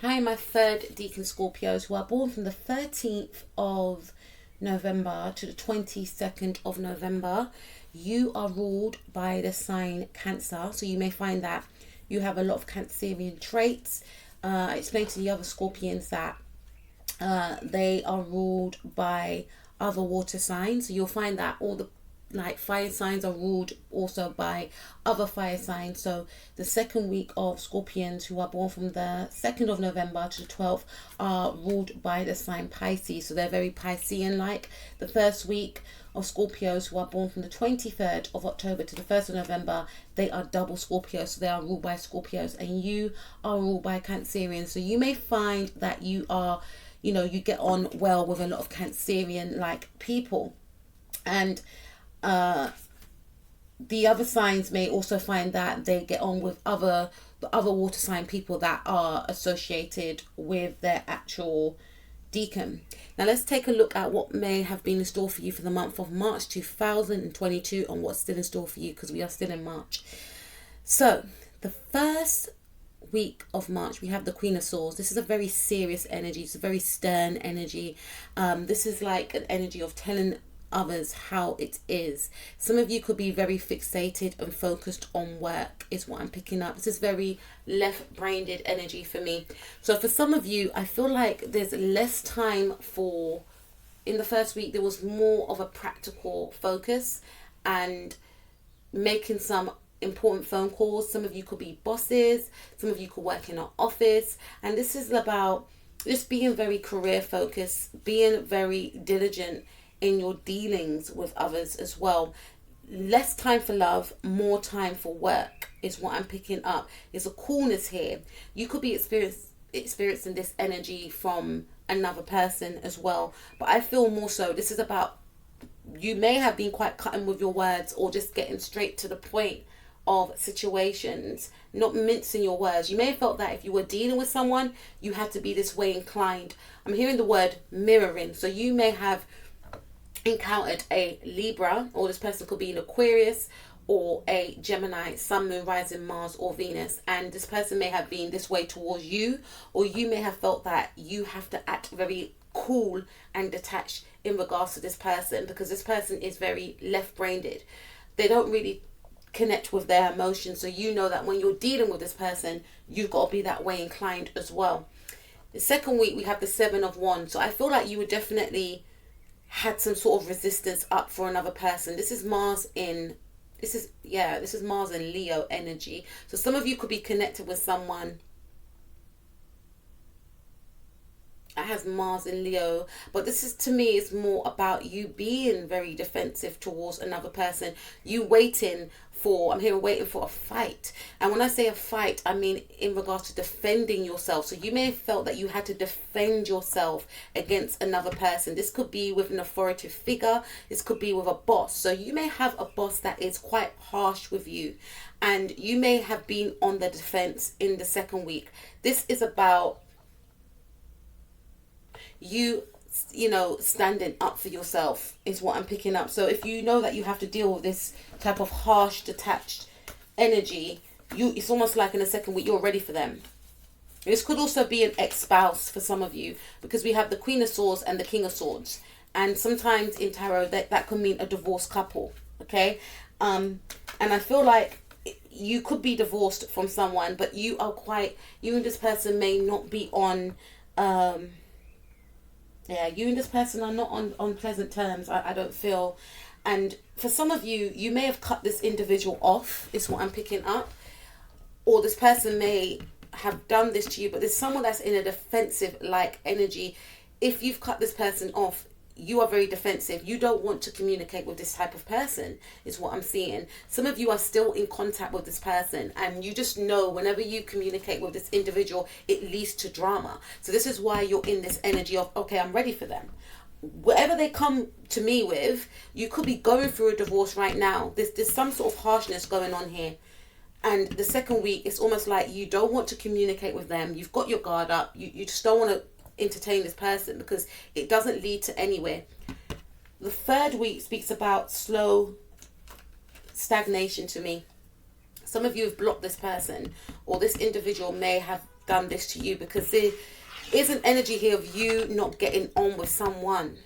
Hi, my third Deacon Scorpios who are born from the 13th of November to the 22nd of November. You are ruled by the sign Cancer, so you may find that you have a lot of Cancerian traits. I explained to the other Scorpions that they are ruled by other water signs, so you'll find that all the fire signs are ruled also by other fire signs. So the second week of Scorpions who are born from the 2nd of November to the 12th are ruled by the sign Pisces, so they're very Piscean like. The first week of Scorpios who are born from the 23rd of October to the 1st of November, they are double Scorpios, so they are ruled by Scorpios, and you are ruled by Cancerians. So you may find that you are, you get on well with a lot of Cancerian like people. And the other signs may also find that they get on with the other water sign people that are associated with their actual Deacon. Now let's take a look at what may have been in store for you for the month of March 2022 and what's still in store for you, because we are still in March. So the first week of March, we have the Queen of Swords. This is a very serious energy. It's a very stern energy. This is like an energy of telling others how it is. Some of you could be very fixated and focused on work is what I'm picking up. This is very left-brained energy for me. So for some of you, I feel like there's less time for, in the first week, there was more of a practical focus and making some important phone calls. Some of you could be bosses, some of you could work in an office, and this is about just being very career focused, being very diligent in your dealings with others as well. Less time for love, more time for work is what I'm picking up. There's a coolness here. You could be experiencing this energy from another person as well, but I feel more so this is about, you may have been quite cutting with your words or just getting straight to the point of situations, not mincing your words. You may have felt that if you were dealing with someone, you had to be this way inclined. I'm hearing the word mirroring, so you may have encountered a Libra, or this person could be an Aquarius or a Gemini, Sun, Moon, Rising, Mars or Venus, and this person may have been this way towards you, or you may have felt that you have to act very cool and detached in regards to this person, because this person is very left-brained. They don't really connect with their emotions, so you know that when you're dealing with this person, you've got to be that way inclined as well. The second week, we have the Seven of Wands, so I feel like you would definitely had some sort of resistance up for another person. This is Mars in Leo energy. So some of you could be connected with someone that has Mars in Leo, but this is, to me, is more about you being very defensive towards another person. You waiting for a fight. And when I say a fight, I mean in regards to defending yourself. So you may have felt that you had to defend yourself against another person. This could be with an authoritative figure. This could be with a boss. So you may have a boss that is quite harsh with you, and you may have been on the defense in the second week. This is about you standing up for yourself is what I'm picking up. So if you know that you have to deal with this type of harsh, detached energy, it's almost like in the second week you're ready for them. This could also be an ex-spouse for some of you, because we have the Queen of Swords and the King of Swords, and sometimes in tarot that could mean a divorced couple. Okay, and I feel like you could be divorced from someone, but you and this person may not be on you and this person are not on pleasant terms, I don't feel. And for some of you, you may have cut this individual off, is what I'm picking up. Or this person may have done this to you, but there's someone that's in a defensive like energy. If you've cut this person off, you are very defensive. You don't want to communicate with this type of person, is what I'm seeing. Some of you are still in contact with this person, and you just know whenever you communicate with this individual, it leads to drama. So this is why you're in this energy of, okay, I'm ready for them. Whatever they come to me with, you could be going through a divorce right now. There's some sort of harshness going on here. And the second week, it's almost like you don't want to communicate with them. You've got your guard up. You just don't want to entertain this person because it doesn't lead to anywhere. The third week speaks about slow stagnation to me. Some of you have blocked this person, or this individual may have done this to you, because there is an energy here of you not getting on with someone.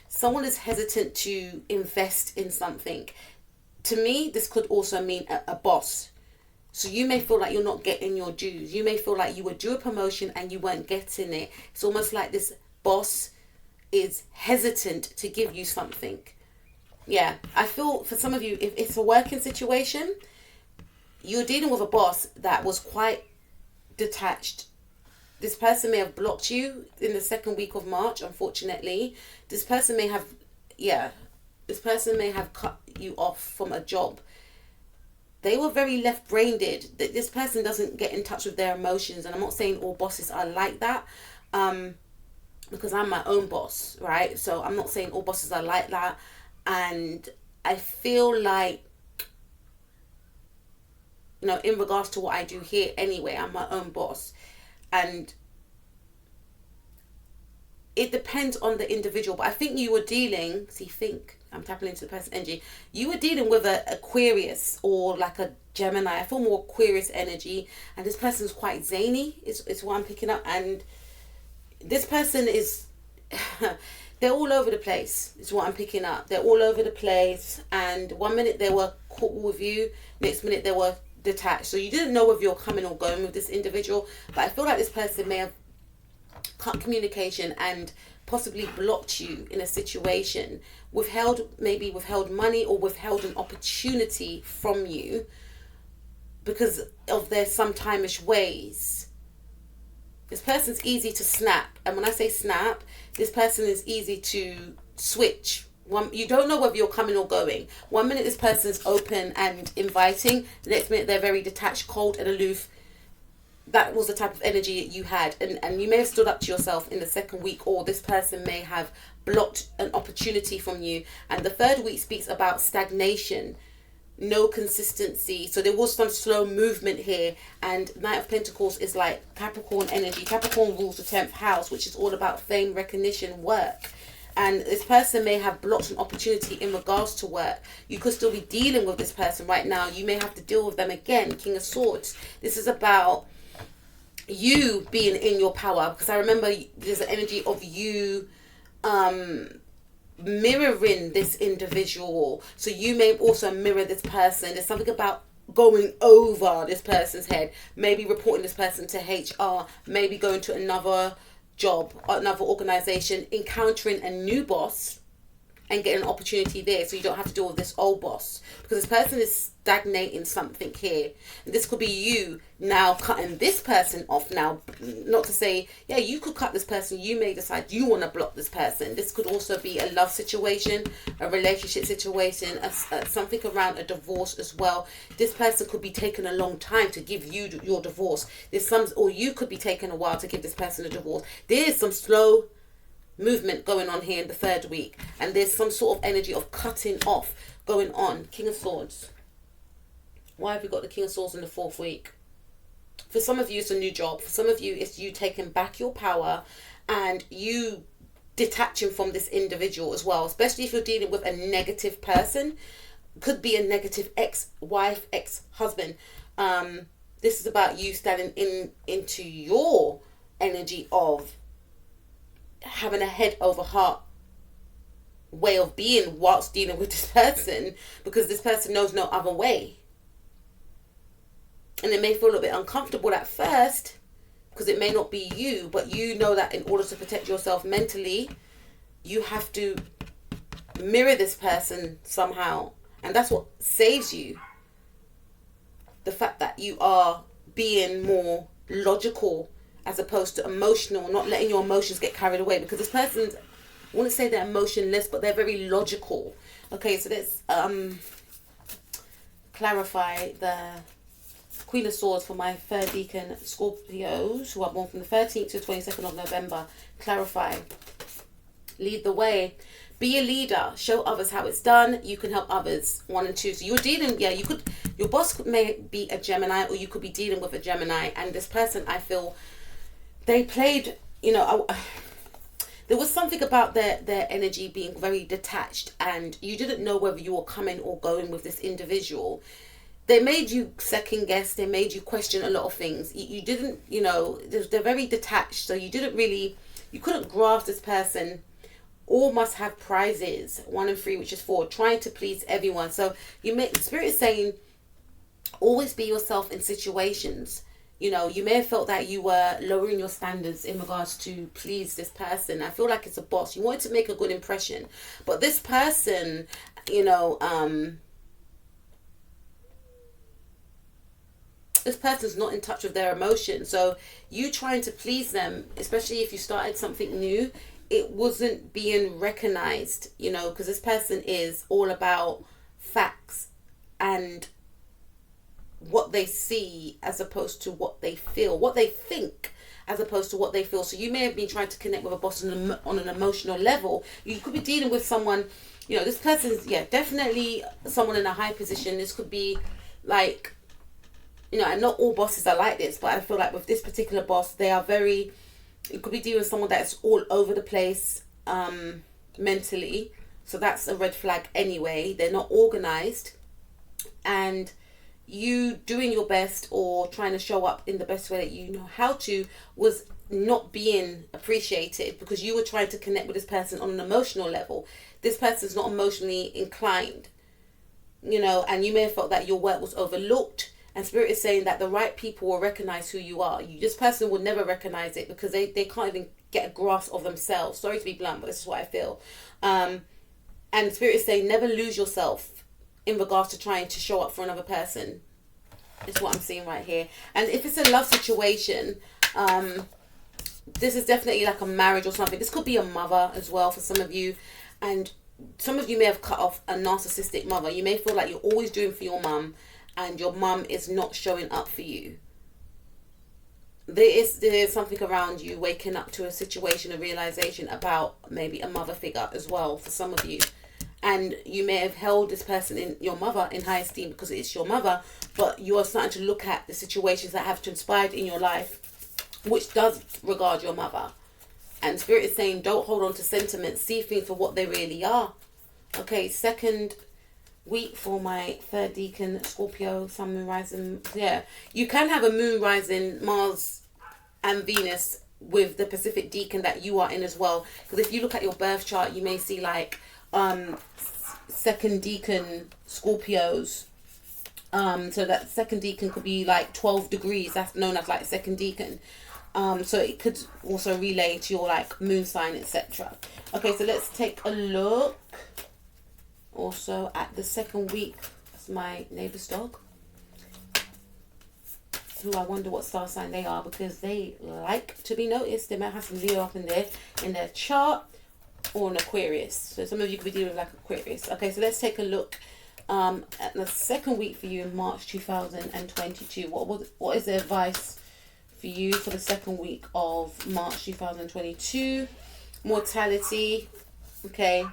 Someone is hesitant to invest in something. To me, this could also mean a boss. So you may feel like you're not getting your dues. You may feel like you were due a promotion and you weren't getting it. It's almost like this boss is hesitant to give you something. Yeah, I feel for some of you, if it's a working situation, you're dealing with a boss that was quite detached. This person may have blocked you in the second week of March, unfortunately. This person may have cut you off from a job. They were very left-brained. This person doesn't get in touch with their emotions. And I'm not saying all bosses are like that, because I'm my own boss, right? So I'm not saying all bosses are like that. And I feel like, you know, in regards to what I do here anyway, I'm my own boss. And it depends on the individual. But I think you were dealing, I'm tapping into the person's energy. You were dealing with a Aquarius or like a Gemini. I feel more Aquarius energy. And this person's quite zany, is what I'm picking up. And this person is, they're all over the place, is what I'm picking up. They're all over the place. And 1 minute they were cool with you, next minute they were detached. So you didn't know whether you're coming or going with this individual. But I feel like this person may have cut communication and possibly blocked you in a situation, withheld money or withheld an opportunity from you because of their sometime-ish ways. This person's easy to snap, and when I say snap, this person is easy to switch. You don't know whether you're coming or going. 1 minute this person's open and inviting, the next minute they're very detached, cold and aloof. That was the type of energy you had, and you may have stood up to yourself in the second week, or this person may have blocked an opportunity from you. And the third week speaks about stagnation, no consistency. So there was some slow movement here. And Knight of Pentacles is like Capricorn energy. Capricorn rules the 10th house, which is all about fame, recognition, work. And this person may have blocked an opportunity in regards to work. You could still be dealing with this person right now. You may have to deal with them again. King of Swords. This is about you being in your power, because I remember there's an energy of you mirroring this individual. So you may also mirror this person. There's something about going over this person's head, maybe reporting this person to HR, maybe going to another job, another organization, encountering a new boss and getting an opportunity there, so you don't have to deal with this old boss, because this person is stagnating something here. And this could be you now cutting this person off. Now, not to say, yeah, you could cut this person. You may decide you want to block this person. This could also be a love situation, a relationship situation, something around a divorce as well. This person could be taking a long time to give you your divorce. Or you could be taking a while to give this person a divorce. There is some slow movement going on here in the third week, and there's some sort of energy of cutting off going on. King of Swords. Why have we got the King of Swords in the fourth week? For some of you, it's a new job. For some of you, it's you taking back your power and you detaching from this individual as well, especially if you're dealing with a negative person. Could be a negative ex-wife, ex-husband. This is about you standing into your energy of having a head over heart way of being whilst dealing with this person, because this person knows no other way. And it may feel a little bit uncomfortable at first because it may not be you, but you know that in order to protect yourself mentally, you have to mirror this person somehow. And that's what saves you. The fact that you are being more logical as opposed to emotional, not letting your emotions get carried away, because this person's, I wouldn't say they're emotionless, but they're very logical. Okay, so let's clarify the Queen of Swords for my third Deacon Scorpios who are born from the 13th to 22nd of November. Clarify. Lead the way. Be a leader. Show others how it's done. You can help others. 1 and 2. So you're dealing, your boss may be a Gemini, or you could be dealing with a Gemini. And this person, I feel, they played, there was something about their energy being very detached, and you didn't know whether you were coming or going with this individual. they made you second guess, they made you question a lot of things. You didn't, they're very detached, so you couldn't grasp this person. All must have prizes, 1 and 3, which is 4, trying to please everyone. So Spirit is saying, always be yourself in situations. You may have felt that you were lowering your standards in regards to please this person. I feel like it's a boss. You wanted to make a good impression, but this person, this person's not in touch with their emotions. So you trying to please them, especially if you started something new, it wasn't being recognized, because this person is all about facts and what they see as opposed to what they feel, what they think as opposed to what they feel. So you may have been trying to connect with a boss on an emotional level. You could be dealing with someone, this person's, definitely someone in a high position. This could be like, and not all bosses are like this, but I feel like with this particular boss, they are very, you could be dealing with someone that's all over the place mentally. So that's a red flag anyway. They're not organized. And you doing your best or trying to show up in the best way that you know how to was not being appreciated because you were trying to connect with this person on an emotional level. This person's not emotionally inclined, and you may have felt that your work was overlooked. And Spirit is saying that the right people will recognize who you are. This person will never recognize it because they can't even get a grasp of themselves. Sorry to be blunt, but this is what I feel. And Spirit is saying never lose yourself in regards to trying to show up for another person. It's what I'm seeing right here. And if it's a love situation, this is definitely like a marriage or something. This could be a mother as well for some of you. And some of you may have cut off a narcissistic mother. You may feel like you're always doing for your mum and your mum is not showing up for you. There is something around you waking up to a situation, a realization about maybe a mother figure as well for some of you. And you may have held this person, your mother, in high esteem because it's your mother, but you are starting to look at the situations that have transpired in your life, which does regard your mother. And Spirit is saying, don't hold on to sentiments, see things for what they really are. Okay, second week for my third deacon, Scorpio, Sun, Moon, Rising. Yeah, you can have a Moon, Rising, Mars and Venus with the Pacific deacon that you are in as well. Because if you look at your birth chart, you may see like second deacon Scorpios. So that second deacon could be like 12 degrees. That's known as like second deacon. So it could also relay to your like moon sign, etc. Okay, so let's take a look also at the second week. That's my neighbor's dog, who I wonder what star sign they are because they like to be noticed. They might have some Leo up in there in their chart, or an Aquarius. So some of you could be dealing with like Aquarius. Okay, so let's take a look at the second week for you in March 2022. What is the advice for you for the second week of March 2022? Mortality. Okay,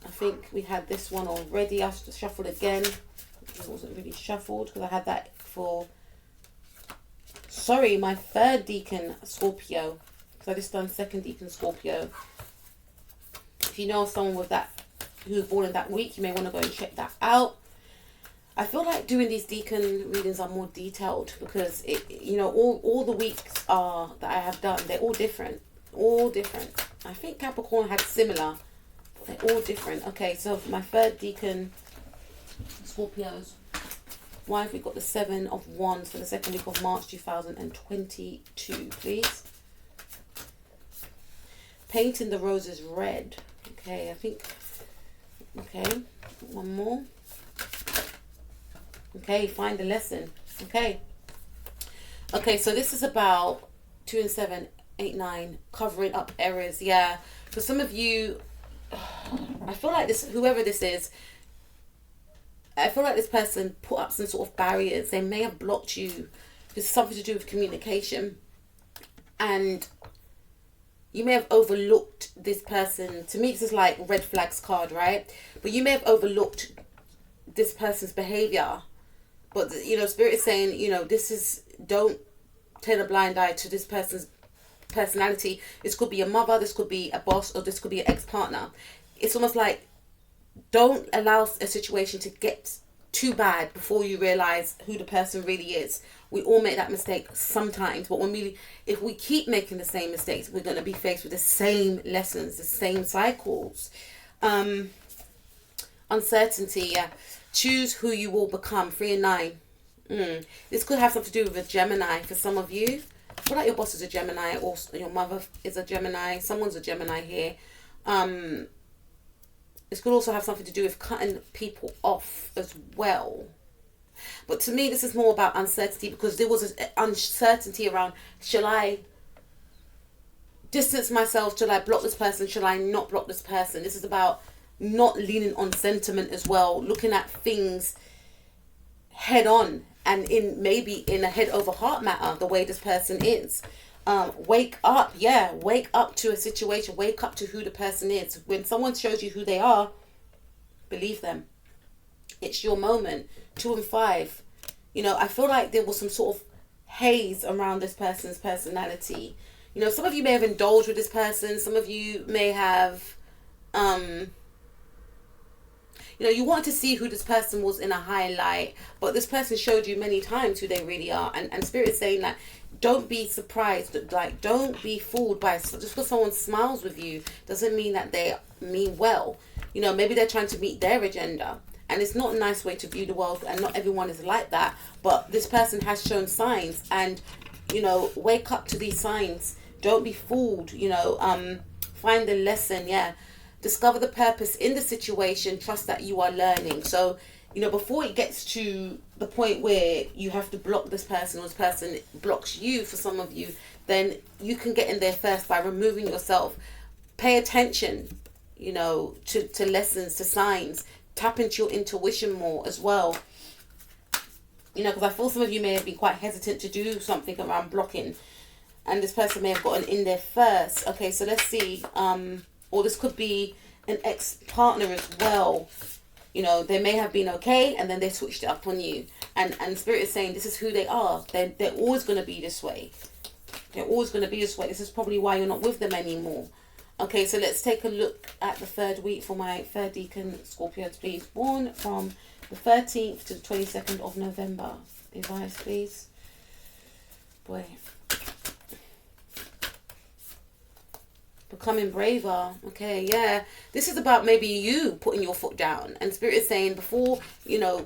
I think we had this one already. I shuffled again. It wasn't really shuffled because I had that for, sorry, my third deacon Scorpio. So I just done second deacon Scorpio. If you know someone with that who was born in that week, you may want to go and check that out. I feel like doing these deacon readings are more detailed because all the weeks are that I have done, they're all different. All different. I think Capricorn had similar, but they're all different. Okay, so for my third deacon Scorpios, why have we got the 7 of Wands for the second week of March 2022, please? Painting the roses red. Okay, I think. Okay, one more. Okay, find the lesson. Okay. Okay, so this is about 2 and 7, 8, 9, covering up errors. Yeah, for some of you, I feel like this, whoever this is, I feel like this person put up some sort of barriers. They may have blocked you. It's something to do with communication. And you may have overlooked this person. To me, this is like red flags card, right? But you may have overlooked this person's behavior. But, Spirit is saying, don't turn a blind eye to this person's personality. This could be a mother, this could be a boss, or this could be an ex-partner. It's almost like, don't allow a situation to get too bad before you realize who the person really is. We all make that mistake sometimes, but if we keep making the same mistakes, we're going to be faced with the same lessons, the same cycles. Uncertainty, yeah. Choose who you will become. 3 and 9. This could have something to do with a Gemini for some of you. What like your boss is a Gemini, or your mother is a Gemini, someone's a Gemini here. This could also have something to do with cutting people off as well. But to me, this is more about uncertainty, because there was an uncertainty around, shall I distance myself? Shall I block this person? Shall I not block this person? This is about not leaning on sentiment as well, looking at things head on, and maybe in a head over heart matter, the way this person is. Wake up to a situation, wake up to who the person is. When someone shows you who they are, believe them. It's your moment. 2 and 5. I feel like there was some sort of haze around this person's personality. Some of you may have indulged with this person. Some of you may have, you want to see who this person was in a highlight, but this person showed you many times who they really are. And Spirit is saying that, don't be surprised, don't be fooled by, just because someone smiles with you doesn't mean that they mean well. Maybe they're trying to meet their agenda, and it's not a nice way to view the world, and not everyone is like that. But this person has shown signs, and wake up to these signs. Don't be fooled. Find the lesson. Discover the purpose in the situation. Trust that you are learning. So before it gets to the point where you have to block this person, or this person blocks you, for some of you, then you can get in there first by removing yourself. Pay attention, to lessons, to signs. Tap into your intuition more as well. Because I feel some of you may have been quite hesitant to do something around blocking, and this person may have gotten in there first. Okay, so let's see. Or this could be an ex-partner as well. They may have been okay, and then they switched it up on you. And Spirit is saying this is who they are. They're always going to be this way. They're always going to be this way. This is probably why you're not with them anymore. Okay, so let's take a look at the 3rd week for my 3rd Deacon Scorpios, please. Born from the 13th to the 22nd of November. Advice, please. Boy. Becoming braver. Okay, yeah. This is about maybe you putting your foot down. And Spirit is saying, before,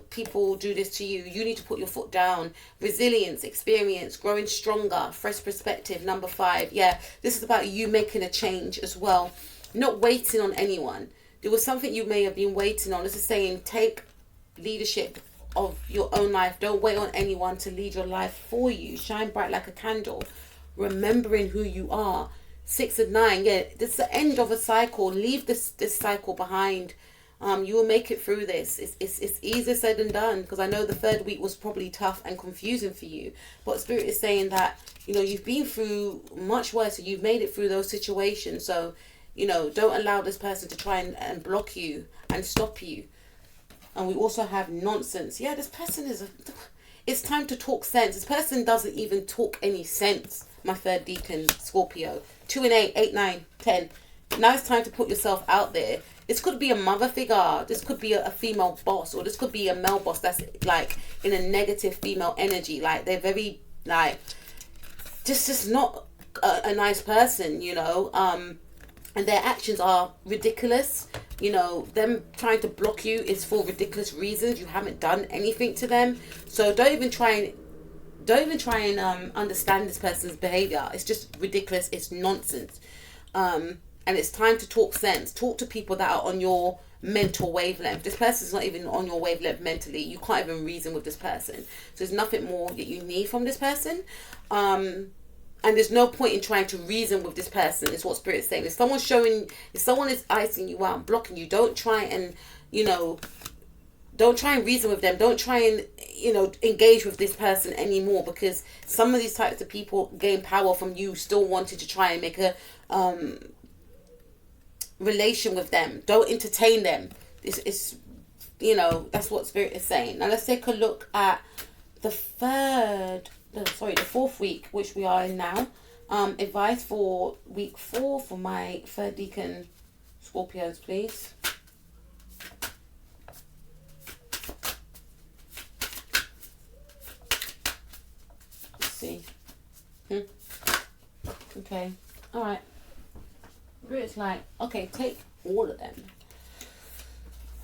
people do this to you, you need to put your foot down. Resilience, experience, growing stronger, fresh perspective. Number 5. Yeah, this is about you making a change as well. Not waiting on anyone. There was something you may have been waiting on. This is saying, take leadership of your own life. Don't wait on anyone to lead your life for you. Shine bright like a candle. Remembering who you are. 6 and 9, yeah, this is the end of a cycle. Leave this cycle behind. You will make it through this. It's easier said than done, because I know the 3rd week was probably tough and confusing for you. But Spirit is saying that, you've been through much worse. You've made it through those situations. So, don't allow this person to try and block you and stop you. And we also have nonsense. Yeah, this person it's time to talk sense. This person doesn't even talk any sense. My 3rd Deacon Scorpio. 2 and 8, 8, 9, 10. Now it's time to put yourself out there. This could be a mother figure. This could be a female boss, or this could be a male boss that's like in a negative female energy. Like they're very just not a nice person, and their actions are ridiculous. Them trying to block you is for ridiculous reasons. You haven't done anything to them, so don't even try and understand this person's behavior. It's just ridiculous. It's nonsense. And it's time to talk sense. Talk to people that are on your mental wavelength. This person's not even on your wavelength mentally. You can't even reason with this person. So there's nothing more that you need from this person. And there's no point in trying to reason with this person, is what Spirit's saying. If someone is icing you out and blocking you, don't try and reason with them. Don't try and, engage with this person anymore, because some of these types of people gain power from you still wanting to try and make a relation with them. Don't entertain them. It's that's what Spirit is saying. Now let's take a look at the 4th week, which we are in now. Advice for week 4 for my 3rd Deacon Scorpios, please. Okay. All right. It's like, okay, take all of them.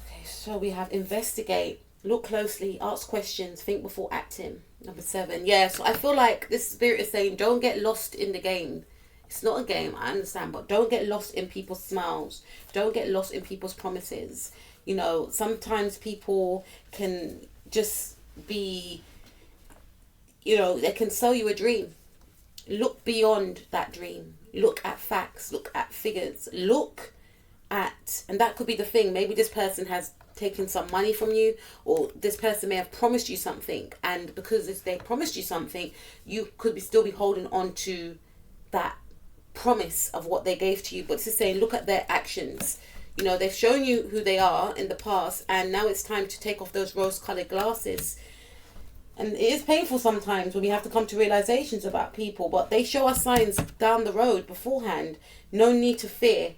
Okay, so we have investigate, look closely, ask questions, think before acting. Number 7. Yeah, so I feel like this spirit is saying, don't get lost in the game. It's not a game, I understand, but don't get lost in people's smiles. Don't get lost in people's promises. You know, sometimes people can just be, you know, they can sell you a dream. Look beyond that dream. Look at facts. Look at figures. Look at, and that could be the thing. Maybe this person has taken some money from you, or this person may have promised you something, and because they promised you something, you could still be holding on to that promise of what they gave to you. But this is saying, look at their actions. You know, they've shown you who they are in the past, and now it's time to take off those rose-colored glasses. And it is painful sometimes when we have to come to realizations about people, but they show us signs down the road beforehand. No need to fear.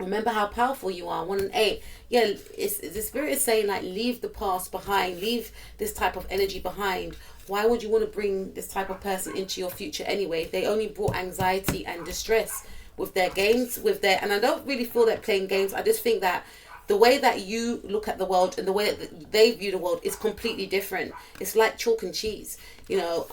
Remember how powerful you are. 1 and 8. Yeah, the spirit is saying, like, leave the past behind. Leave this type of energy behind. Why would you want to bring this type of person into your future anyway? They only brought anxiety and distress with their games, and I don't really feel they're playing games. I just think that the way that you look at the world and the way that they view the world is completely different. It's like chalk and cheese, you know.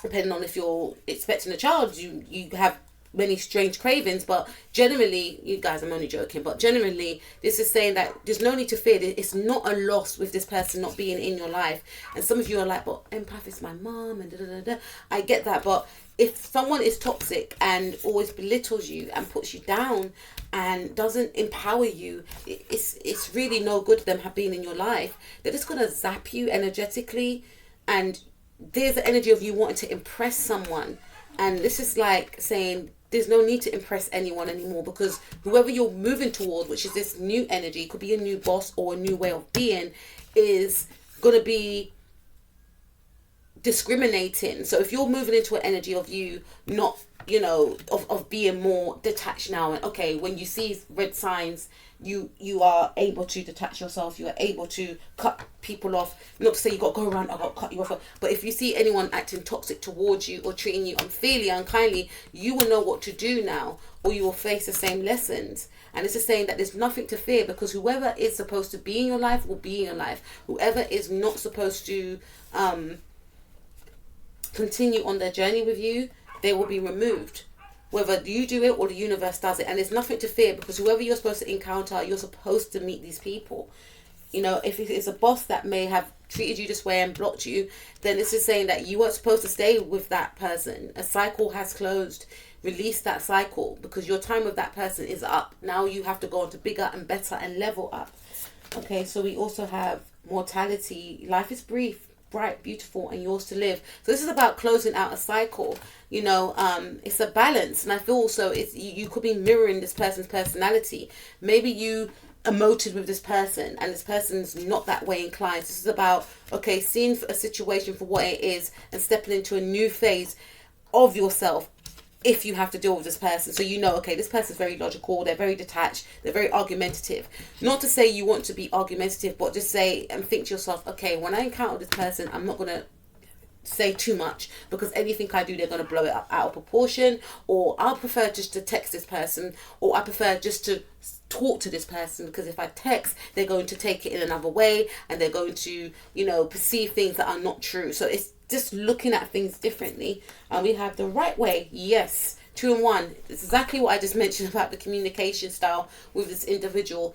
Depending on if you're expecting a child, you have many strange cravings, but generally, you guys, I'm only joking, but generally, this is saying that there's no need to fear. It's not a loss with this person not being in your life. And some of you are like, but empath is my mom, and da da da da. I get that, but if someone is toxic and always belittles you and puts you down and doesn't empower you, it's really no good them being in your life. They're just going to zap you energetically, and there's the energy of you wanting to impress someone. And this is like saying there's no need to impress anyone anymore, because whoever you're moving toward, which is this new energy, could be a new boss or a new way of being, is going to be discriminating. So if you're moving into an energy of you not, you know, of being more detached now, and okay, when you see red signs, you are able to detach yourself, you are able to cut people off. Not to say you got to go around, I got to cut you off, but if you see anyone acting toxic towards you or treating you unfairly, unkindly, you will know what to do now, or you will face the same lessons. And this is saying that there's nothing to fear, because whoever is supposed to be in your life will be in your life. Whoever is not supposed to continue on their journey with you, they will be removed. Whether you do it or the universe does it. And there's nothing to fear, because whoever you're supposed to encounter, you're supposed to meet these people. You know, if it's a boss that may have treated you this way and blocked you, then this is saying that you weren't supposed to stay with that person. A cycle has closed. Release that cycle, because your time with that person is up. Now you have to go on to bigger and better and level up. Okay, so we also have mortality. Life is brief, bright, beautiful, and yours to live. So this is about closing out a cycle. You know, it's a balance. And I feel also it's you could be mirroring this person's personality. Maybe you emoted with this person and this person's not that way inclined. This is about, okay, seeing a situation for what it is and stepping into a new phase of yourself if you have to deal with this person. So you know, okay, this person's very logical, they're very detached, they're very argumentative. Not to say you want to be argumentative, but just say and think to yourself, okay, when I encounter this person, I'm not going to say too much, because anything I do, they're going to blow it up out of proportion, or I'll prefer just to text this person, or I prefer just to talk to this person, because if I text, they're going to take it in another way, and they're going to, you know, perceive things that are not true. So it's just looking at things differently. And we have the right way. Yes, 2 and 1. It's exactly what I just mentioned about the communication style with this individual.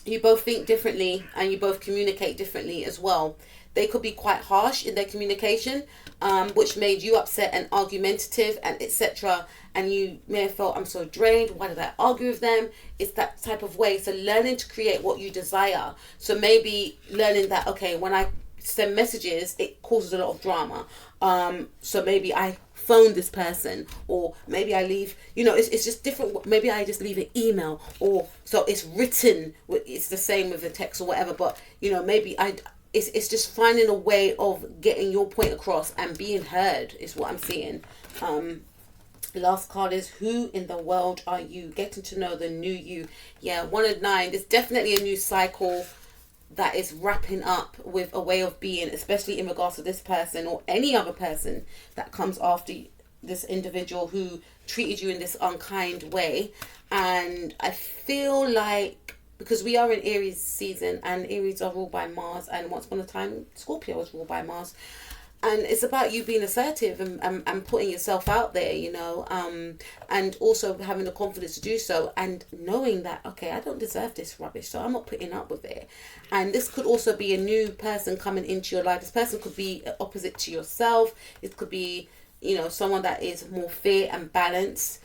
You both think differently and you both communicate differently as well. They could be quite harsh in their communication, which made you upset and argumentative and etc. And you may have felt, I'm so drained, why did I argue with them? It's that type of way. So learning to create what you desire. So maybe learning that, okay, when I send messages, it causes a lot of drama. So maybe I phone this person, or maybe I leave, you know, it's just different. Maybe I just leave an email, or so it's written, it's the same with the text or whatever, but you know, maybe it's just finding a way of getting your point across and being heard is what I'm seeing. Last card is, who in the world are you? Getting to know the new you. Yeah, 1 and 9. There's definitely a new cycle that is wrapping up with a way of being, especially in regards to this person or any other person that comes after this individual who treated you in this unkind way. And I feel like, because we are in Aries season, and Aries are ruled by Mars, and once upon a time Scorpio was ruled by Mars, and it's about you being assertive and putting yourself out there, you know, and also having the confidence to do so, and knowing that, okay, I don't deserve this rubbish, so I'm not putting up with it. And this could also be a new person coming into your life. This person could be opposite to yourself. It could be, you know, someone that is more fair and balanced,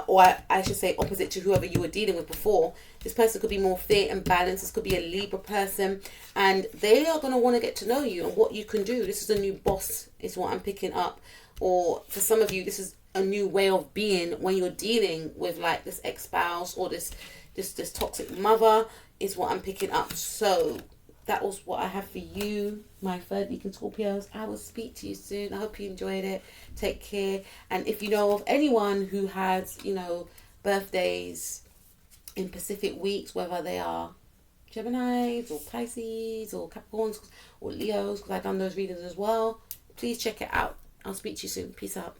or I should say opposite to whoever you were dealing with before. This person could be more fair and balanced. This could be a Libra person, and they are going to want to get to know you and what you can do. This is a new boss, is what I'm picking up. Or for some of you, this is a new way of being when you're dealing with like this ex-spouse or this toxic mother, is what I'm picking up. So that was what I have for you, my third Deacon Scorpios. I will speak to you soon. I hope you enjoyed it. Take care. And if you know of anyone who has, you know, birthdays in Pacific weeks, whether they are Geminis or Pisces or Capricorns or Leos, because I've done those readings as well, please check it out. I'll speak to you soon. Peace out.